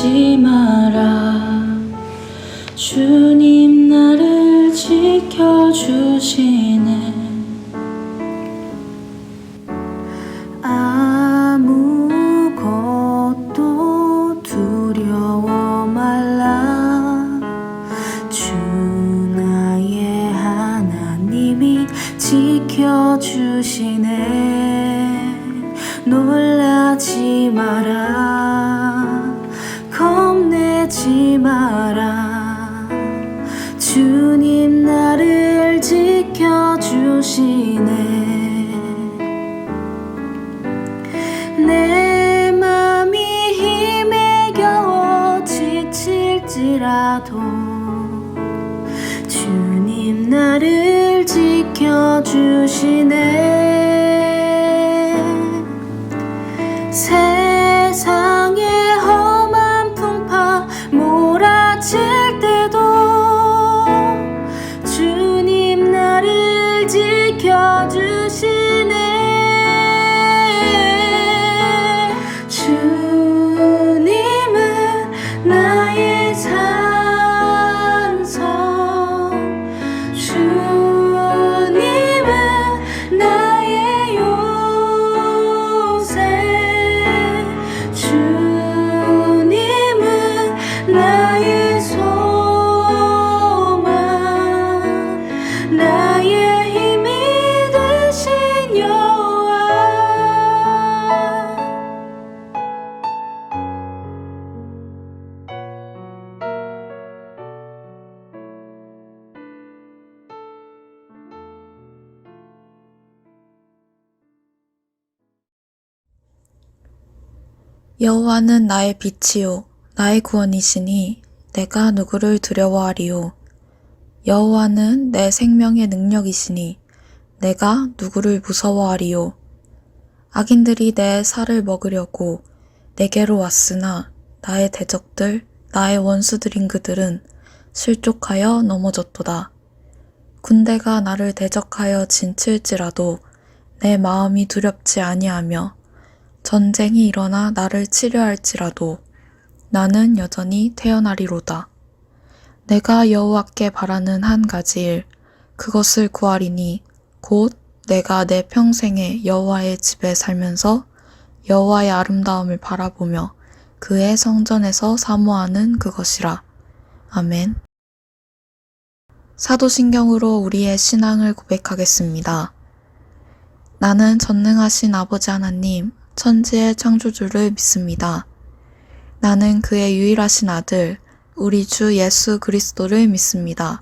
놀라지 마라. 주님 나를 지켜주시네. 아무것도 두려워 말라. 주 나의 하나님이 지켜주시네. 놀라지 마라. 겁내지 마라. 주님 나를 지켜주시네. 내 맘이 힘에 겨워 지칠지라도 주님 나를 지켜주시네. 세상의 험한 풍파 몰아칠 때도 주님 나를 지켜주시네. 주님은 나의 산성, 주님은 나의 요새, 주님은 나의 소망, 나의 힘이 되신 여호와. 여호와는 나의 빛이요 나의 구원이시니 내가 누구를 두려워하리요. 여호와는 내 생명의 능력이시니 내가 누구를 무서워하리요. 악인들이 내 살을 먹으려고 내게로 왔으나 나의 대적들 나의 원수들인 그들은 실족하여 넘어졌도다. 군대가 나를 대적하여 진칠지라도 내 마음이 두렵지 아니하며 전쟁이 일어나 나를 치려할지라도 나는 여전히 태어나리로다. 내가 여호와께 바라는 한 가지 일, 그것을 구하리니 곧 내가 내 평생에 여호와의 집에 살면서 여호와의 아름다움을 바라보며 그의 성전에서 사모하는 그것이라. 아멘. 사도신경으로 우리의 신앙을 고백하겠습니다. 나는 전능하신 아버지 하나님, 천지의 창조주를 믿습니다. 나는 그의 유일하신 아들, 우리 주 예수 그리스도를 믿습니다.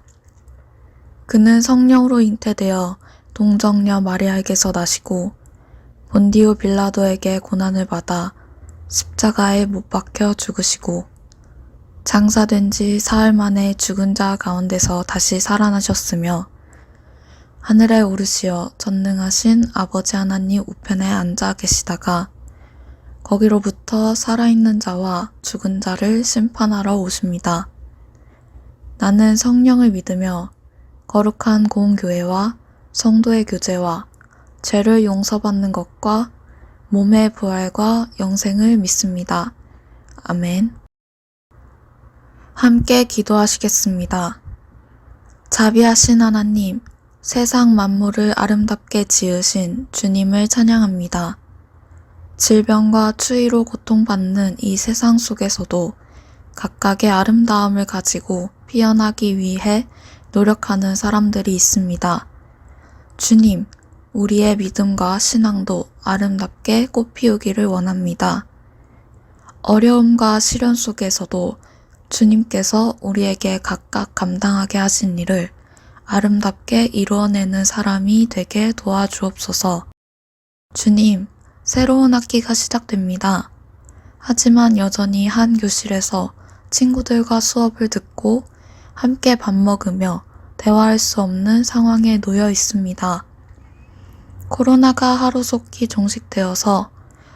그는 성령으로 잉태되어 동정녀 마리아에게서 나시고 본디오 빌라도에게 고난을 받아 십자가에 못 박혀 죽으시고 장사된 지 사흘 만에 죽은 자 가운데서 다시 살아나셨으며 하늘에 오르시어 전능하신 아버지 하나님 우편에 앉아 계시다가 거기로부터 살아있는 자와 죽은 자를 심판하러 오십니다. 나는 성령을 믿으며 거룩한 공교회와 성도의 교제와 죄를 용서받는 것과 몸의 부활과 영생을 믿습니다. 아멘. 함께 기도하시겠습니다. 자비하신 하나님, 세상 만물을 아름답게 지으신 주님을 찬양합니다. 질병과 추위로 고통받는 이 세상 속에서도 각각의 아름다움을 가지고 피어나기 위해 노력하는 사람들이 있습니다. 주님, 우리의 믿음과 신앙도 아름답게 꽃피우기를 원합니다. 어려움과 시련 속에서도 주님께서 우리에게 각각 감당하게 하신 일을 아름답게 이루어내는 사람이 되게 도와주옵소서. 주님, 새로운 학기가 시작됩니다. 하지만 여전히 한 교실에서 친구들과 수업을 듣고 함께 밥 먹으며 대화할 수 없는 상황에 놓여 있습니다. 코로나가 하루속히 종식되어서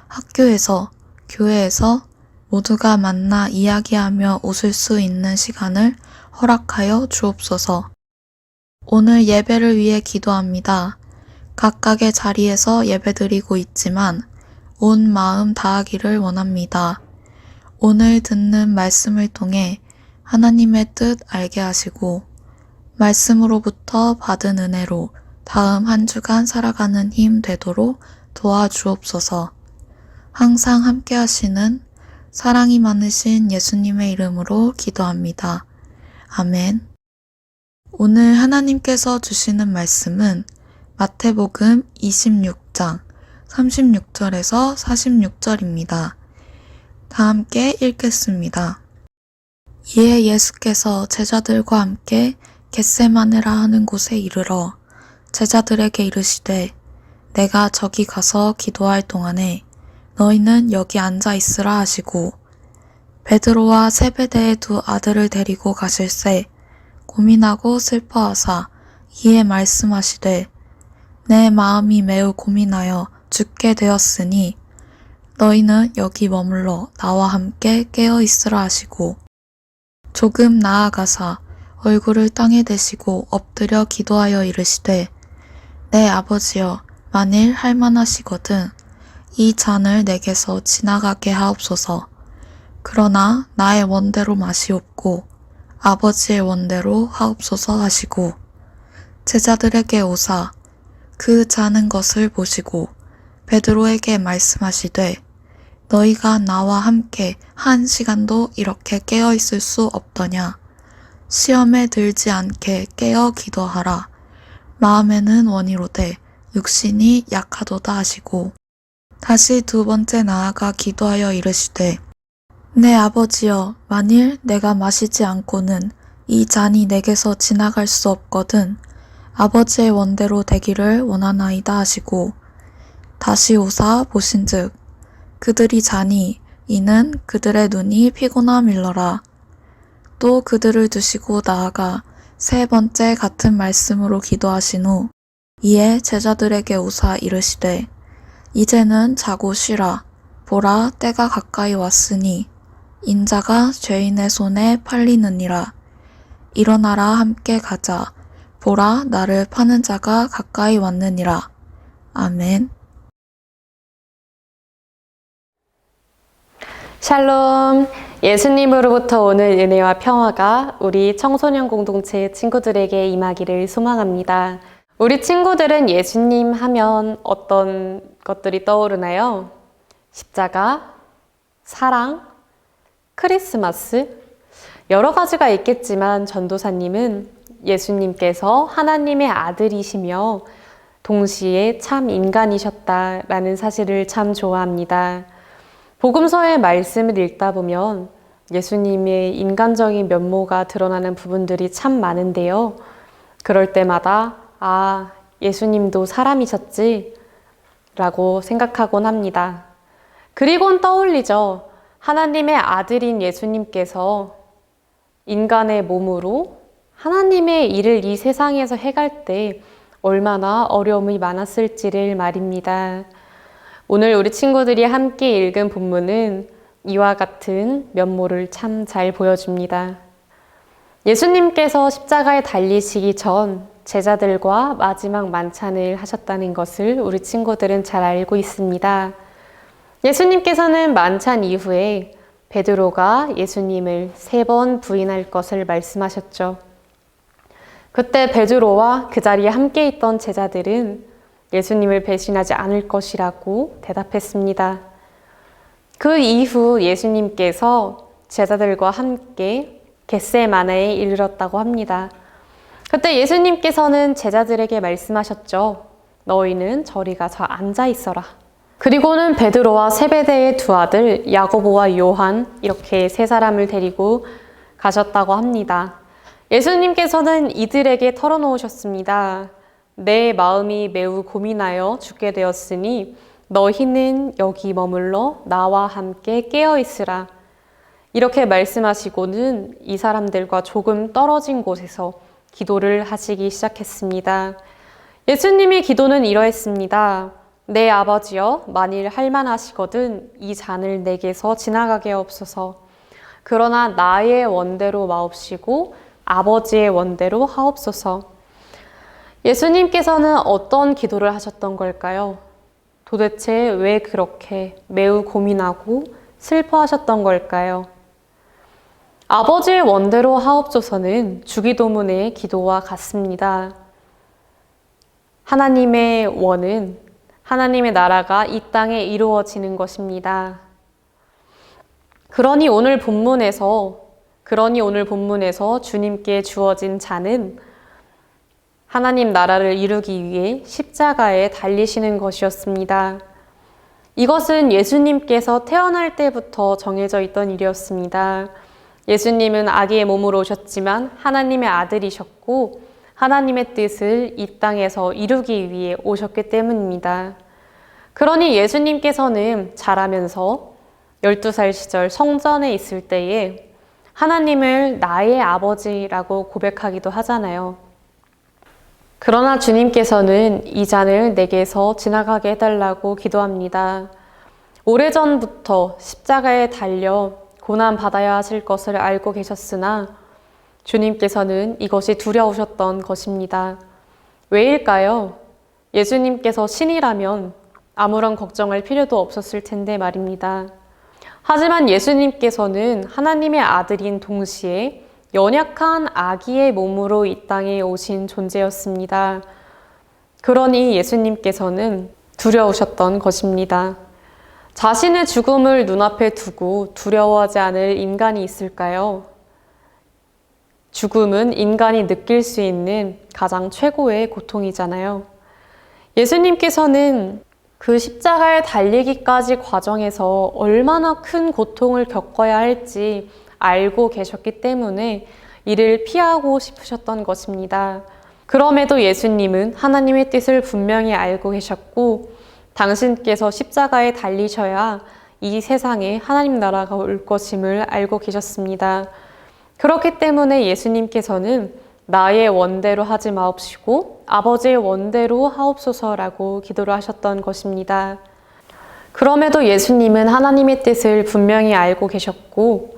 학교에서, 교회에서 모두가 만나 이야기하며 웃을 수 있는 시간을 허락하여 주옵소서. 오늘 예배를 위해 기도합니다. 각각의 자리에서 예배드리고 있지만 온 마음 다하기를 원합니다. 오늘 듣는 말씀을 통해 하나님의 뜻 알게 하시고 말씀으로부터 받은 은혜로 다음 한 주간 살아가는 힘 되도록 도와주옵소서. 항상 함께 하시는 사랑이 많으신 예수님의 이름으로 기도합니다. 아멘. 오늘 하나님께서 주시는 말씀은 마태복음 26장 36절에서 46절입니다. 다 함께 읽겠습니다. 이에 예수께서 제자들과 함께 겟세마네라 하는 곳에 이르러 제자들에게 이르시되 내가 저기 가서 기도할 동안에 너희는 여기 앉아 있으라 하시고 베드로와 세베대의 두 아들을 데리고 가실새 고민하고 슬퍼하사 이에 말씀하시되 내 마음이 매우 고민하여 죽게 되었으니 너희는 여기 머물러 나와 함께 깨어 있으라 하시고 조금 나아가사 얼굴을 땅에 대시고 엎드려 기도하여 이르시되 내 아버지여 만일 할만하시거든 이 잔을 내게서 지나가게 하옵소서. 그러나 나의 원대로 마시옵고 아버지의 원대로 하옵소서 하시고 제자들에게 오사 그 자는 것을 보시고 베드로에게 말씀하시되 너희가 나와 함께 한 시간도 이렇게 깨어 있을 수 없더냐. 시험에 들지 않게 깨어 기도하라. 마음에는 원이로되 육신이 약하도다 하시고 다시 두 번째 나아가 기도하여 이르시되 내 아버지여 만일 내가 마시지 않고는 이 잔이 내게서 지나갈 수 없거든 아버지의 원대로 되기를 원하나이다 하시고 다시 오사 보신즉 그들이 자니 이는 그들의 눈이 피곤함 일러라. 또 그들을 두시고 나아가 세 번째 같은 말씀으로 기도하신 후 이에 제자들에게 오사 이르시되 이제는 자고 쉬라. 보라 때가 가까이 왔으니 인자가 죄인의 손에 팔리느니라. 일어나라 함께 가자. 보라 나를 파는 자가 가까이 왔느니라. 아멘. 샬롬! 예수님으로부터 오는 은혜와 평화가 우리 청소년 공동체 친구들에게 임하기를 소망합니다. 우리 친구들은 예수님 하면 어떤 것들이 떠오르나요? 십자가, 사랑, 크리스마스? 여러 가지가 있겠지만 전도사님은 예수님께서 하나님의 아들이시며 동시에 참 인간이셨다라는 사실을 참 좋아합니다. 복음서의 말씀을 읽다 보면 예수님의 인간적인 면모가 드러나는 부분들이 참 많은데요. 그럴 때마다 아, 예수님도 사람이셨지? 라고 생각하곤 합니다. 그리곤 떠올리죠. 하나님의 아들인 예수님께서 인간의 몸으로 하나님의 일을 이 세상에서 해갈 때 얼마나 어려움이 많았을지를 말입니다. 오늘 우리 친구들이 함께 읽은 본문은 이와 같은 면모를 참 잘 보여줍니다. 예수님께서 십자가에 달리시기 전 제자들과 마지막 만찬을 하셨다는 것을 우리 친구들은 잘 알고 있습니다. 예수님께서는 만찬 이후에 베드로가 예수님을 3번 부인할 것을 말씀하셨죠. 그때 베드로와 그 자리에 함께 있던 제자들은 예수님을 배신하지 않을 것이라고 대답했습니다. 그 이후 예수님께서 제자들과 함께 겟세마네에 이르렀다고 합니다. 그때 예수님께서는 제자들에게 말씀하셨죠. 너희는 저리 가서 앉아 있어라. 그리고는 베드로와 세베대의 두 아들 야고보와 요한 이렇게 3사람을 데리고 가셨다고 합니다. 예수님께서는 이들에게 털어놓으셨습니다. 내 마음이 매우 고민하여 죽게 되었으니 너희는 여기 머물러 나와 함께 깨어 있으라. 이렇게 말씀하시고는 이 사람들과 조금 떨어진 곳에서 기도를 하시기 시작했습니다. 예수님의 기도는 이러했습니다. 내 아버지여 만일 할만하시거든 이 잔을 내게서 지나가게 하옵소서. 그러나 나의 원대로 마옵시고 아버지의 원대로 하옵소서. 예수님께서는 어떤 기도를 하셨던 걸까요? 도대체 왜 그렇게 매우 고민하고 슬퍼하셨던 걸까요? 아버지의 원대로 하옵소서는 주기도문의 기도와 같습니다. 하나님의 원은 하나님의 나라가 이 땅에 이루어지는 것입니다. 그러니 오늘 본문에서 주님께 주어진 자는 하나님 나라를 이루기 위해 십자가에 달리시는 것이었습니다. 이것은 예수님께서 태어날 때부터 정해져 있던 일이었습니다. 예수님은 아기의 몸으로 오셨지만 하나님의 아들이셨고 하나님의 뜻을 이 땅에서 이루기 위해 오셨기 때문입니다. 그러니 예수님께서는 자라면서 12살 시절 성전에 있을 때에 하나님을 나의 아버지라고 고백하기도 하잖아요. 그러나 주님께서는 이 잔을 내게서 지나가게 해달라고 기도합니다. 오래전부터 십자가에 달려 고난받아야 하실 것을 알고 계셨으나 주님께서는 이것이 두려우셨던 것입니다. 왜일까요? 예수님께서 신이라면 아무런 걱정할 필요도 없었을 텐데 말입니다. 하지만 예수님께서는 하나님의 아들인 동시에 연약한 아기의 몸으로 이 땅에 오신 존재였습니다. 그러니 예수님께서는 두려우셨던 것입니다. 자신의 죽음을 눈앞에 두고 두려워하지 않을 인간이 있을까요? 죽음은 인간이 느낄 수 있는 가장 최고의 고통이잖아요. 예수님께서는 그 십자가에 달리기까지 과정에서 얼마나 큰 고통을 겪어야 할지 알고 계셨기 때문에 이를 피하고 싶으셨던 것입니다. 그럼에도 예수님은 하나님의 뜻을 분명히 알고 계셨고 당신께서 십자가에 달리셔야 이 세상에 하나님 나라가 올 것임을 알고 계셨습니다. 그렇기 때문에 예수님께서는 나의 원대로 하지 마옵시고 아버지의 원대로 하옵소서라고 기도를 하셨던 것입니다. 그럼에도 예수님은 하나님의 뜻을 분명히 알고 계셨고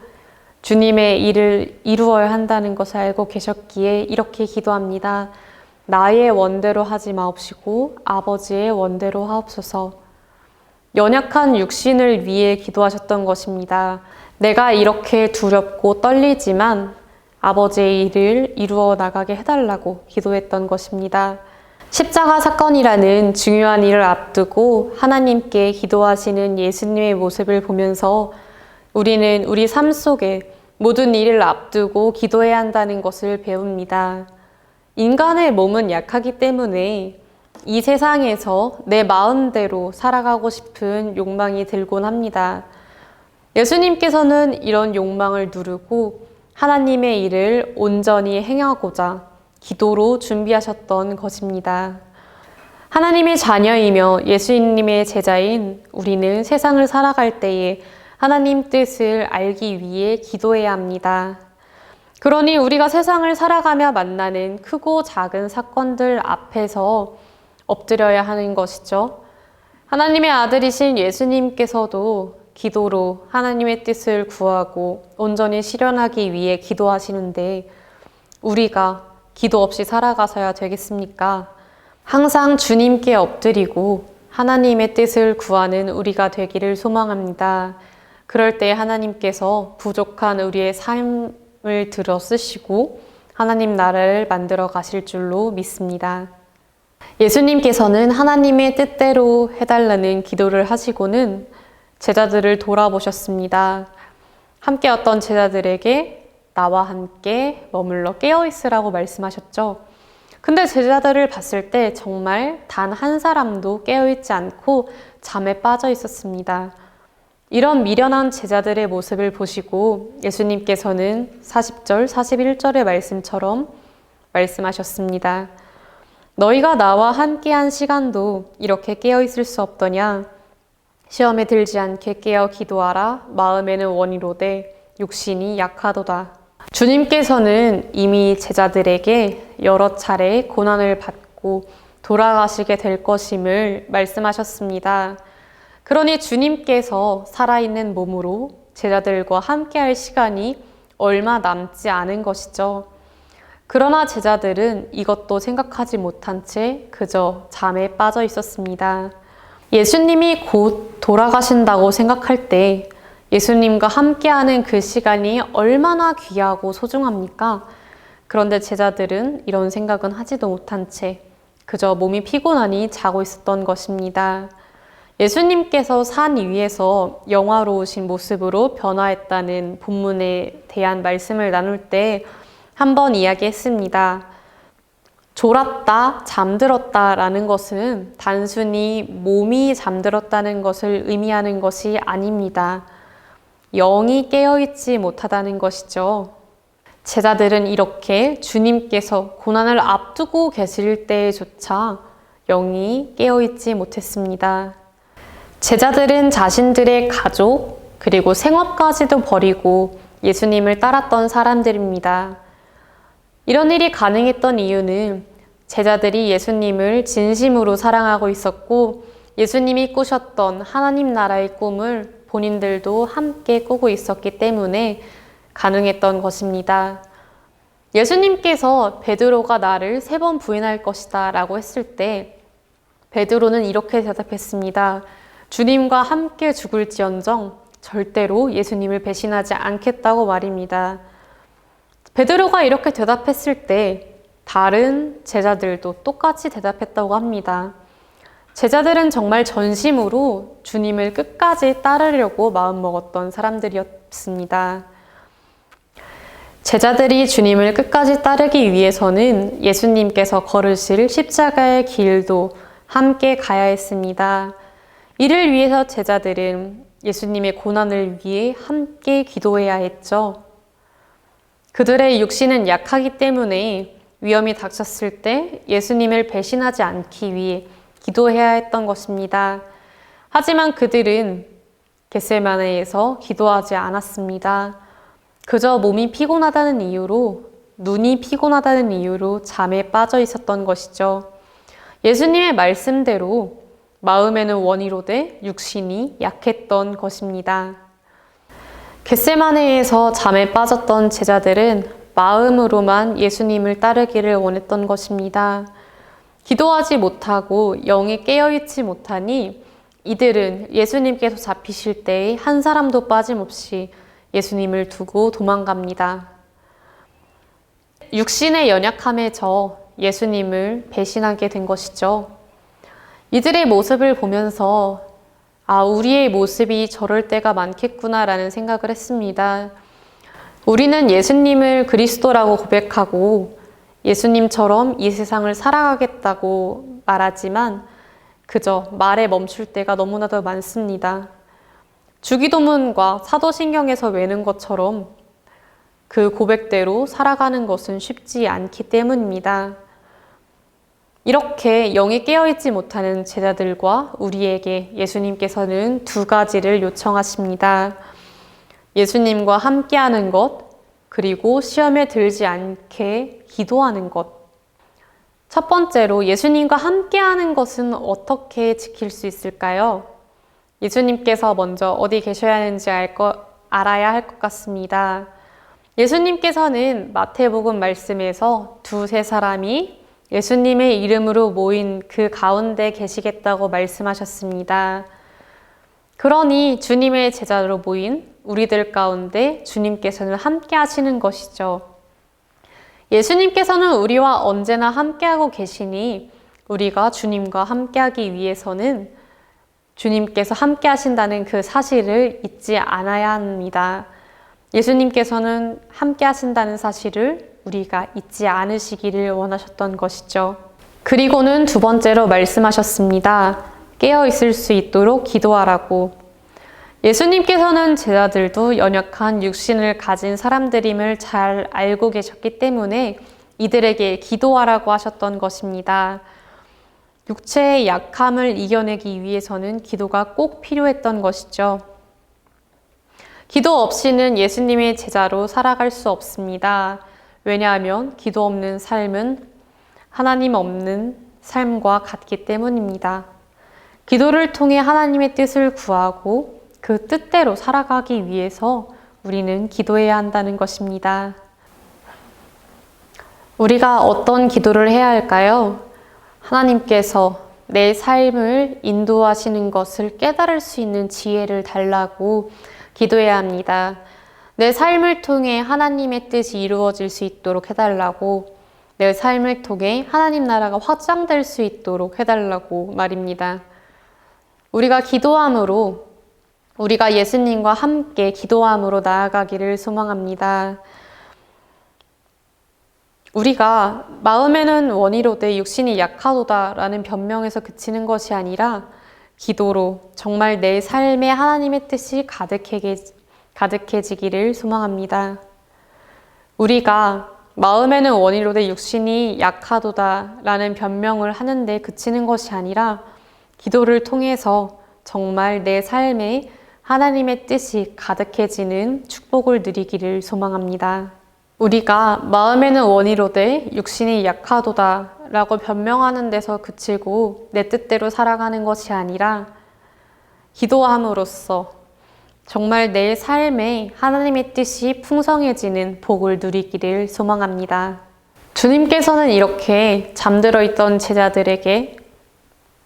주님의 일을 이루어야 한다는 것을 알고 계셨기에 이렇게 기도합니다. 나의 원대로 하지 마옵시고 아버지의 원대로 하옵소서. 연약한 육신을 위해 기도하셨던 것입니다. 내가 이렇게 두렵고 떨리지만 아버지의 일을 이루어 나가게 해달라고 기도했던 것입니다. 십자가 사건이라는 중요한 일을 앞두고 하나님께 기도하시는 예수님의 모습을 보면서 우리는 우리 삶 속에 모든 일을 앞두고 기도해야 한다는 것을 배웁니다. 인간의 몸은 약하기 때문에 이 세상에서 내 마음대로 살아가고 싶은 욕망이 들곤 합니다. 예수님께서는 이런 욕망을 누르고 하나님의 일을 온전히 행하고자 기도로 준비하셨던 것입니다. 하나님의 자녀이며 예수님의 제자인 우리는 세상을 살아갈 때에 하나님 뜻을 알기 위해 기도해야 합니다. 그러니 우리가 세상을 살아가며 만나는 크고 작은 사건들 앞에서 엎드려야 하는 것이죠. 하나님의 아들이신 예수님께서도 기도로 하나님의 뜻을 구하고 온전히 실현하기 위해 기도하시는데 우리가 기도 없이 살아가서야 되겠습니까? 항상 주님께 엎드리고 하나님의 뜻을 구하는 우리가 되기를 소망합니다. 그럴 때 하나님께서 부족한 우리의 삶을 들어 쓰시고 하나님 나라를 만들어 가실 줄로 믿습니다. 예수님께서는 하나님의 뜻대로 해달라는 기도를 하시고는 제자들을 돌아보셨습니다. 함께 왔던 제자들에게 나와 함께 머물러 깨어있으라고 말씀하셨죠. 근데 제자들을 봤을 때 정말 단 한 사람도 깨어있지 않고 잠에 빠져 있었습니다. 이런 미련한 제자들의 모습을 보시고 예수님께서는 40절, 41절의 말씀처럼 말씀하셨습니다. 너희가 나와 함께한 시간도 이렇게 깨어있을 수 없더냐? 시험에 들지 않게 깨어 기도하라. 마음에는 원이로되 육신이 약하도다. 주님께서는 이미 제자들에게 여러 차례 고난을 받고 돌아가시게 될 것임을 말씀하셨습니다. 그러니 주님께서 살아있는 몸으로 제자들과 함께할 시간이 얼마 남지 않은 것이죠. 그러나 제자들은 이것도 생각하지 못한 채 그저 잠에 빠져 있었습니다. 예수님이 곧 돌아가신다고 생각할 때 예수님과 함께하는 그 시간이 얼마나 귀하고 소중합니까? 그런데 제자들은 이런 생각은 하지도 못한 채 그저 몸이 피곤하니 자고 있었던 것입니다. 예수님께서 산 위에서 영화로우신 모습으로 변화했다는 본문에 대한 말씀을 나눌 때 한번 이야기했습니다. 졸았다, 잠들었다 라는 것은 단순히 몸이 잠들었다는 것을 의미하는 것이 아닙니다. 영이 깨어있지 못하다는 것이죠. 제자들은 이렇게 주님께서 고난을 앞두고 계실 때조차 영이 깨어있지 못했습니다. 제자들은 자신들의 가족 그리고 생업까지도 버리고 예수님을 따랐던 사람들입니다. 이런 일이 가능했던 이유는 제자들이 예수님을 진심으로 사랑하고 있었고 예수님이 꾸셨던 하나님 나라의 꿈을 본인들도 함께 꾸고 있었기 때문에 가능했던 것입니다. 예수님께서 베드로가 나를 3번 부인할 것이다 라고 했을 때 베드로는 이렇게 대답했습니다. 주님과 함께 죽을지언정 절대로 예수님을 배신하지 않겠다고 말입니다. 베드로가 이렇게 대답했을 때 다른 제자들도 똑같이 대답했다고 합니다. 제자들은 정말 전심으로 주님을 끝까지 따르려고 마음먹었던 사람들이었습니다. 제자들이 주님을 끝까지 따르기 위해서는 예수님께서 걸으실 십자가의 길도 함께 가야 했습니다. 이를 위해서 제자들은 예수님의 고난을 위해 함께 기도해야 했죠. 그들의 육신은 약하기 때문에 위험이 닥쳤을 때 예수님을 배신하지 않기 위해 기도해야 했던 것입니다. 하지만 그들은 겟세마네에서 기도하지 않았습니다. 그저 몸이 피곤하다는 이유로, 눈이 피곤하다는 이유로 잠에 빠져 있었던 것이죠. 예수님의 말씀대로 마음에는 원이로되 육신이 약했던 것입니다. 겟세마네에서 잠에 빠졌던 제자들은 마음으로만 예수님을 따르기를 원했던 것입니다. 기도하지 못하고 영에 깨어있지 못하니 이들은 예수님께서 잡히실 때에 한 사람도 빠짐없이 예수님을 두고 도망갑니다. 육신의 연약함에 져 예수님을 배신하게 된 것이죠. 이들의 모습을 보면서 우리의 모습이 저럴 때가 많겠구나라는 생각을 했습니다. 우리는 예수님을 그리스도라고 고백하고 예수님처럼 이 세상을 살아가겠다고 말하지만 그저 말에 멈출 때가 너무나도 많습니다. 주기도문과 사도신경에서 외는 것처럼 그 고백대로 살아가는 것은 쉽지 않기 때문입니다. 이렇게 영이 깨어있지 못하는 제자들과 우리에게 예수님께서는 2가지를 요청하십니다. 예수님과 함께하는 것, 그리고 시험에 들지 않게 기도하는 것. 첫 번째로 예수님과 함께하는 것은 어떻게 지킬 수 있을까요? 예수님께서 먼저 어디 계셔야 하는지 알아야 할 것 같습니다. 예수님께서는 마태복음 말씀에서 2-3사람이 예수님의 이름으로 모인 그 가운데 계시겠다고 말씀하셨습니다. 그러니 주님의 제자로 모인 우리들 가운데 주님께서는 함께 하시는 것이죠. 예수님께서는 우리와 언제나 함께하고 계시니 우리가 주님과 함께하기 위해서는 주님께서 함께 하신다는 그 사실을 잊지 않아야 합니다. 예수님께서는 함께 하신다는 사실을 우리가 잊지 않으시기를 원하셨던 것이죠. 그리고는 2번째로 말씀하셨습니다. 깨어 있을 수 있도록 기도하라고. 예수님께서는 제자들도 연약한 육신을 가진 사람들임을 잘 알고 계셨기 때문에 이들에게 기도하라고 하셨던 것입니다. 육체의 약함을 이겨내기 위해서는 기도가 꼭 필요했던 것이죠. 기도 없이는 예수님의 제자로 살아갈 수 없습니다. 왜냐하면 기도 없는 삶은 하나님 없는 삶과 같기 때문입니다. 기도를 통해 하나님의 뜻을 구하고 그 뜻대로 살아가기 위해서 우리는 기도해야 한다는 것입니다. 우리가 어떤 기도를 해야 할까요? 하나님께서 내 삶을 인도하시는 것을 깨달을 수 있는 지혜를 달라고 기도해야 합니다. 내 삶을 통해 하나님의 뜻이 이루어질 수 있도록 해달라고, 내 삶을 통해 하나님 나라가 확장될 수 있도록 해달라고 말입니다. 우리가 기도함으로, 우리가 예수님과 함께 기도함으로 나아가기를 소망합니다. 우리가 마음에는 원이로되 육신이 약하도다 라는 변명에서 그치는 것이 아니라 기도로 정말 내 삶에 하나님의 뜻이 가득해지기를 소망합니다. 우리가 마음에는 원이로되 육신이 약하도다 라는 변명을 하는데 그치는 것이 아니라 기도를 통해서 정말 내 삶에 하나님의 뜻이 가득해지는 축복을 누리기를 소망합니다. 우리가 마음에는 원이로되 육신이 약하도다 라고 변명하는 데서 그치고 내 뜻대로 살아가는 것이 아니라 기도함으로써 정말 내 삶에 하나님의 뜻이 풍성해지는 복을 누리기를 소망합니다. 주님께서는 이렇게 잠들어 있던 제자들에게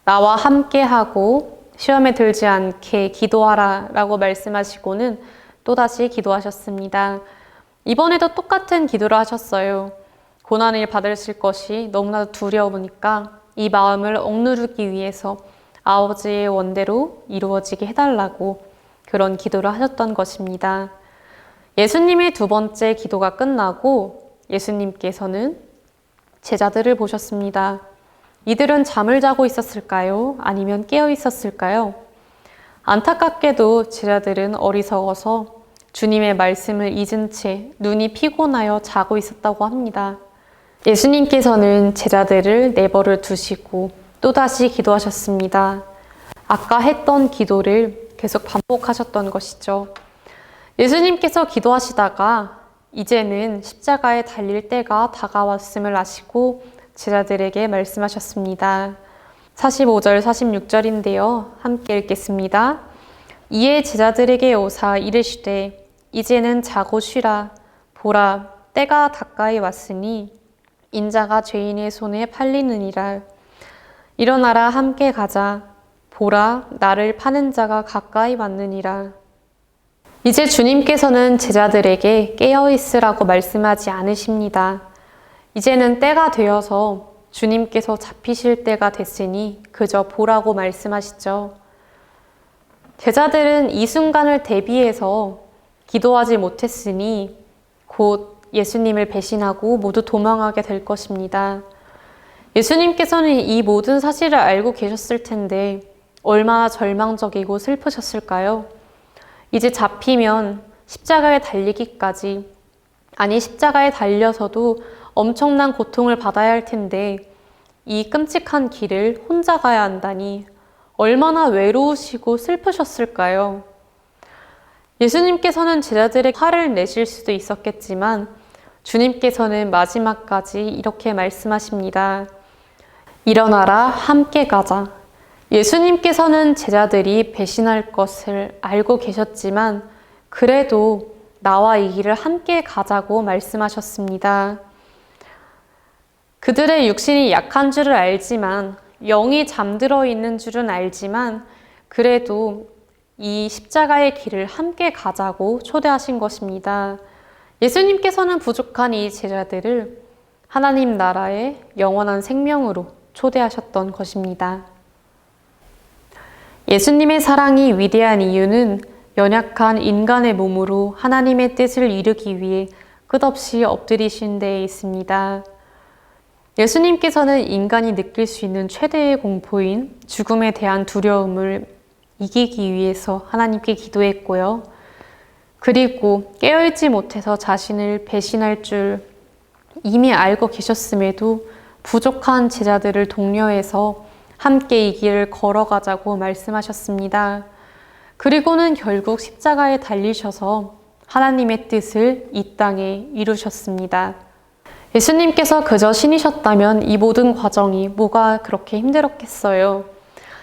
나와 함께하고 시험에 들지 않게 기도하라 라고 말씀하시고는 또다시 기도하셨습니다. 이번에도 똑같은 기도를 하셨어요. 고난을 받으실 것이 너무나도 두려우니까 이 마음을 억누르기 위해서 아버지의 원대로 이루어지게 해달라고 그런 기도를 하셨던 것입니다. 예수님의 두 번째 기도가 끝나고 예수님께서는 제자들을 보셨습니다. 이들은 잠을 자고 있었을까요? 아니면 깨어 있었을까요? 안타깝게도 제자들은 어리석어서 주님의 말씀을 잊은 채 눈이 피곤하여 자고 있었다고 합니다. 예수님께서는 제자들을 내버려 두시고 또다시 기도하셨습니다. 아까 했던 기도를 계속 반복하셨던 것이죠. 예수님께서 기도하시다가 이제는 십자가에 달릴 때가 다가왔음을 아시고 제자들에게 말씀하셨습니다. 45절, 46절인데요. 함께 읽겠습니다. 이에 제자들에게 오사 이르시되 이제는 자고 쉬라. 보라, 때가 가까이 왔으니 인자가 죄인의 손에 팔리느니라. 일어나라, 함께 가자. 보라, 나를 파는 자가 가까이 왔느니라. 이제 주님께서는 제자들에게 깨어있으라고 말씀하지 않으십니다. 이제는 때가 되어서 주님께서 잡히실 때가 됐으니 그저 보라고 말씀하시죠. 제자들은 이 순간을 대비해서 기도하지 못했으니 곧 예수님을 배신하고 모두 도망하게 될 것입니다. 예수님께서는 이 모든 사실을 알고 계셨을 텐데 얼마나 절망적이고 슬프셨을까요? 이제 잡히면 십자가에 달리기까지, 아니 십자가에 달려서도 엄청난 고통을 받아야 할 텐데 이 끔찍한 길을 혼자 가야 한다니 얼마나 외로우시고 슬프셨을까요? 예수님께서는 제자들에게 화를 내실 수도 있었겠지만 주님께서는 마지막까지 이렇게 말씀하십니다. 일어나라, 함께 가자. 예수님께서는 제자들이 배신할 것을 알고 계셨지만 그래도 나와 이 길을 함께 가자고 말씀하셨습니다. 그들의 육신이 약한 줄을 알지만, 영이 잠들어 있는 줄은 알지만 그래도 이 십자가의 길을 함께 가자고 초대하신 것입니다. 예수님께서는 부족한 이 제자들을 하나님 나라의 영원한 생명으로 초대하셨던 것입니다. 예수님의 사랑이 위대한 이유는 연약한 인간의 몸으로 하나님의 뜻을 이루기 위해 끝없이 엎드리신 데에 있습니다. 예수님께서는 인간이 느낄 수 있는 최대의 공포인 죽음에 대한 두려움을 이기기 위해서 하나님께 기도했고요. 그리고 깨어있지 못해서 자신을 배신할 줄 이미 알고 계셨음에도 부족한 제자들을 독려해서 함께 이 길을 걸어가자고 말씀하셨습니다. 그리고는 결국 십자가에 달리셔서 하나님의 뜻을 이 땅에 이루셨습니다. 예수님께서 그저 신이셨다면 이 모든 과정이 뭐가 그렇게 힘들었겠어요.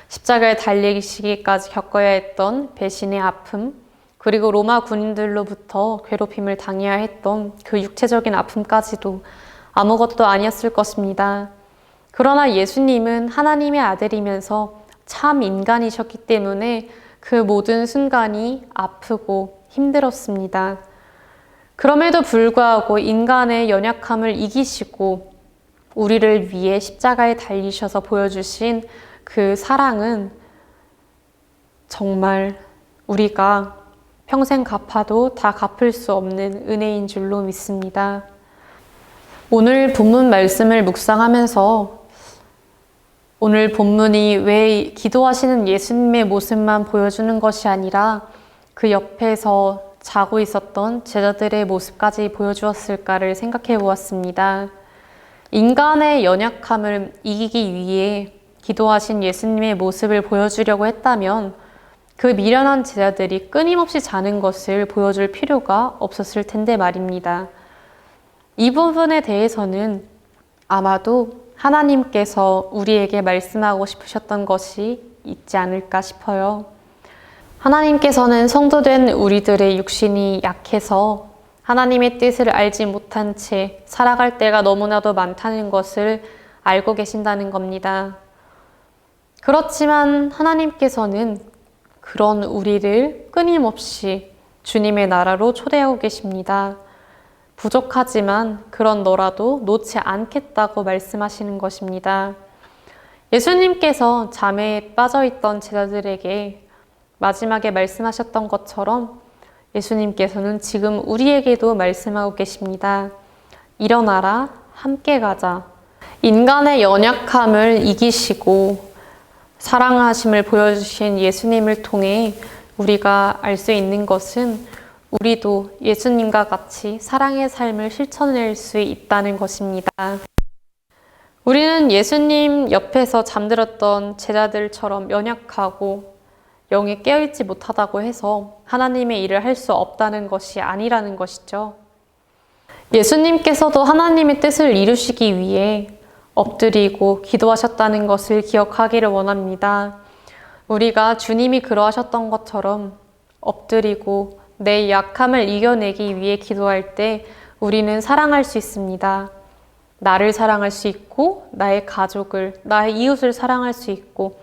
십자가에 달리시기까지 겪어야 했던 배신의 아픔, 그리고 로마 군인들로부터 괴롭힘을 당해야 했던 그 육체적인 아픔까지도 아무것도 아니었을 것입니다. 그러나 예수님은 하나님의 아들이면서 참 인간이셨기 때문에 그 모든 순간이 아프고 힘들었습니다. 그럼에도 불구하고 인간의 연약함을 이기시고 우리를 위해 십자가에 달리셔서 보여주신 그 사랑은 정말 우리가 평생 갚아도 다 갚을 수 없는 은혜인 줄로 믿습니다. 오늘 본문 말씀을 묵상하면서 오늘 본문이 왜 기도하시는 예수님의 모습만 보여주는 것이 아니라 그 옆에서 자고 있었던 제자들의 모습까지 보여주었을까를 생각해 보았습니다. 인간의 연약함을 이기기 위해 기도하신 예수님의 모습을 보여주려고 했다면 그 미련한 제자들이 끊임없이 자는 것을 보여줄 필요가 없었을 텐데 말입니다. 이 부분에 대해서는 아마도 하나님께서 우리에게 말씀하고 싶으셨던 것이 있지 않을까 싶어요. 하나님께서는 성도된 우리들의 육신이 약해서 하나님의 뜻을 알지 못한 채 살아갈 때가 너무나도 많다는 것을 알고 계신다는 겁니다. 그렇지만 하나님께서는 그런 우리를 끊임없이 주님의 나라로 초대하고 계십니다. 부족하지만 그런 너라도 놓지 않겠다고 말씀하시는 것입니다. 예수님께서 잠에 빠져있던 제자들에게 마지막에 말씀하셨던 것처럼 예수님께서는 지금 우리에게도 말씀하고 계십니다. 일어나라, 함께 가자. 인간의 연약함을 이기시고 사랑하심을 보여주신 예수님을 통해 우리가 알 수 있는 것은 우리도 예수님과 같이 사랑의 삶을 실천할 수 있다는 것입니다. 우리는 예수님 옆에서 잠들었던 제자들처럼 연약하고 영이 깨어있지 못하다고 해서 하나님의 일을 할 수 없다는 것이 아니라는 것이죠. 예수님께서도 하나님의 뜻을 이루시기 위해 엎드리고 기도하셨다는 것을 기억하기를 원합니다. 우리가 주님이 그러하셨던 것처럼 엎드리고 내 약함을 이겨내기 위해 기도할 때 우리는 사랑할 수 있습니다. 나를 사랑할 수 있고 나의 가족을, 나의 이웃을 사랑할 수 있고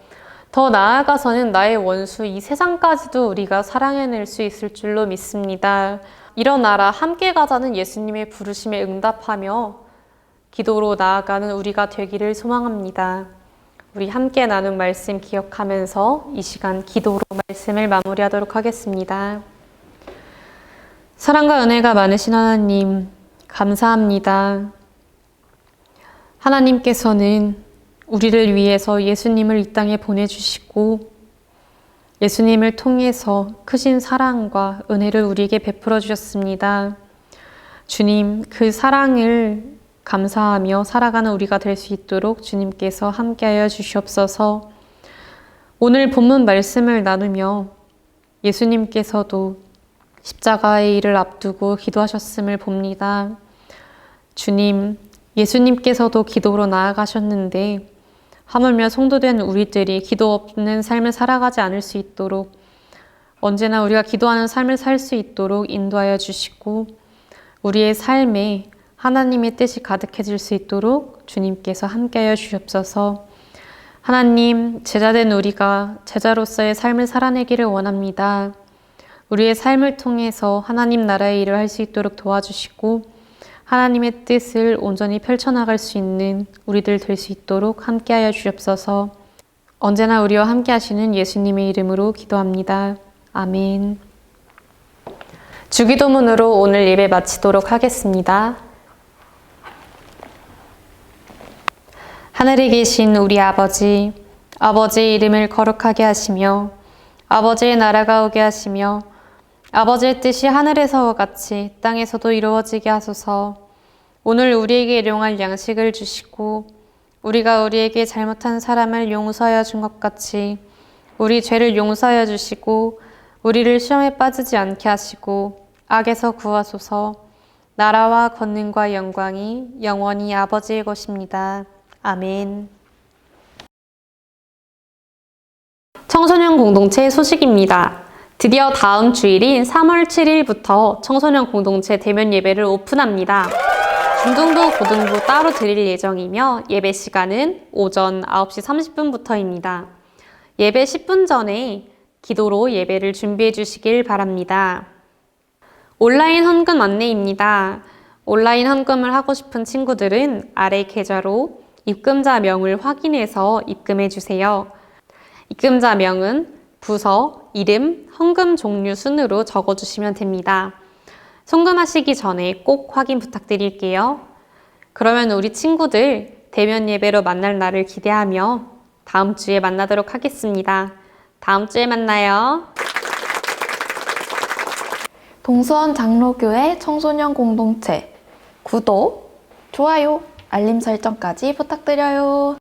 더 나아가서는 나의 원수, 이 세상까지도 우리가 사랑해낼 수 있을 줄로 믿습니다. 일어나라, 함께 가자는 예수님의 부르심에 응답하며 기도로 나아가는 우리가 되기를 소망합니다. 우리 함께 나눈 말씀 기억하면서 이 시간 기도로 말씀을 마무리하도록 하겠습니다. 사랑과 은혜가 많으신 하나님, 감사합니다. 하나님께서는 우리를 위해서 예수님을 이 땅에 보내주시고 예수님을 통해서 크신 사랑과 은혜를 우리에게 베풀어 주셨습니다. 주님, 그 사랑을 감사하며 살아가는 우리가 될 수 있도록 주님께서 함께하여 주시옵소서. 오늘 본문 말씀을 나누며 예수님께서도 십자가의 일을 앞두고 기도하셨음을 봅니다. 주님, 예수님께서도 기도로 나아가셨는데 하물며 성도된 우리들이 기도 없는 삶을 살아가지 않을 수 있도록 언제나 우리가 기도하는 삶을 살 수 있도록 인도하여 주시고 우리의 삶에 하나님의 뜻이 가득해질 수 있도록 주님께서 함께하여 주시옵소서. 하나님, 제자된 우리가 제자로서의 삶을 살아내기를 원합니다. 우리의 삶을 통해서 하나님 나라의 일을 할 수 있도록 도와주시고 하나님의 뜻을 온전히 펼쳐나갈 수 있는 우리들 될 수 있도록 함께하여 주옵소서. 언제나 우리와 함께 하시는 예수님의 이름으로 기도합니다. 아멘. 주기도문으로 오늘 예배 마치도록 하겠습니다. 하늘에 계신 우리 아버지, 아버지의 이름을 거룩하게 하시며 아버지의 나라가 오게 하시며 아버지의 뜻이 하늘에서와 같이 땅에서도 이루어지게 하소서. 오늘 우리에게 일용할 양식을 주시고 우리가 우리에게 잘못한 사람을 용서하여 준 것 같이 우리 죄를 용서하여 주시고 우리를 시험에 빠지지 않게 하시고 악에서 구하소서. 나라와 권능과 영광이 영원히 아버지의 것입니다. 아멘. 청소년 공동체 소식입니다. 드디어 다음 주일인 3월 7일부터 청소년 공동체 대면 예배를 오픈합니다. 중등부, 고등부 따로 드릴 예정이며 예배 시간은 오전 9시 30분부터입니다. 예배 10분 전에 기도로 예배를 준비해 주시길 바랍니다. 온라인 헌금 안내입니다. 온라인 헌금을 하고 싶은 친구들은 아래 계좌로 입금자 명을 확인해서 입금해 주세요. 입금자 명은 부서, 이름, 헌금 종류 순으로 적어주시면 됩니다. 송금하시기 전에 꼭 확인 부탁드릴게요. 그러면 우리 친구들 대면 예배로 만날 날을 기대하며 다음 주에 만나도록 하겠습니다. 다음 주에 만나요. 동수원 장로교회 청소년 공동체 구독, 좋아요, 알림 설정까지 부탁드려요.